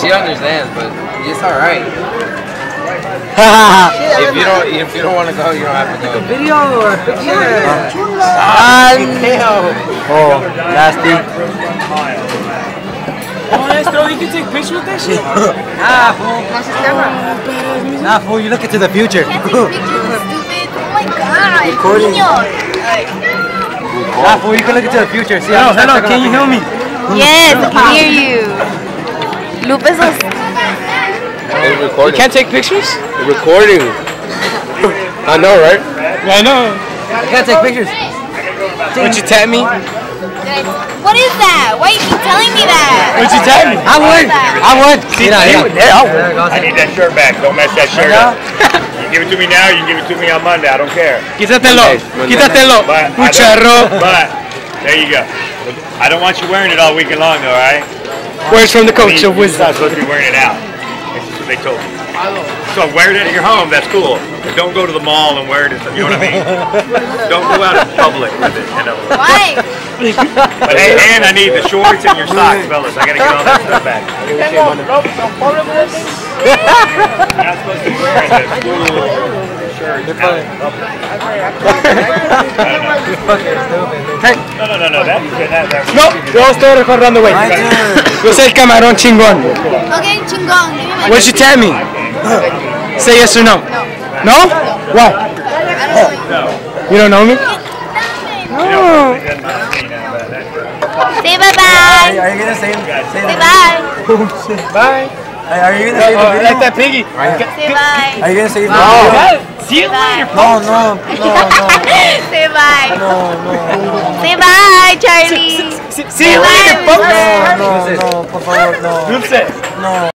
She understands, but it's alright. if you don't want to go, you don't have to go. Video or a picture? Oh, nasty. Oh, Estro, you can take pictures with that shit? Nah, fool, you look into the future. Can't take pictures, stupid. Oh my god. Recording. Nah, fool, you can look into the future. See, Hello, can you hear me? Yes, I can hear you. Lupe is It's recording. You can't take pictures? It's recording. I know, right? Yeah, I know. I can't take pictures. Would you tap me? What is that? Why you keep telling me that? Would you tap me? I would. See, I would. I need that shirt back. Don't mess that shirt up. You give it to me now, you can give it to me on Monday. I don't care. Quítatelo. Quítatelo. Pucharro. But, there you go. I don't want you wearing it all weekend long, though, alright? Words from the coach of You're wisdom. not supposed to be wearing it out. That's what they told me. So wear it at your home, that's cool. But don't go to the mall and wear it, you know what I mean? Don't go out in public with it, you know. Why? But hey, and I need the shorts and your socks, fellas. I gotta get all that stuff back. You're not supposed to be wearing the school shirt out in public. No, No, yo estoy recordando, güey. Yo soy el camarón chingón. Okay, chingón. Give me my Would you tap me? Say yes or no. No? Why? I don't know. You don't know me? No. Say bye-bye. Are you gonna say Say bye. Bye. Are you gonna say the video? Like that piggy. Say bye. Are you gonna say the video? See you later. No. Say bye. No. Say bye, Charlie. See you later, folks. No, por favor, no. Dulce. No.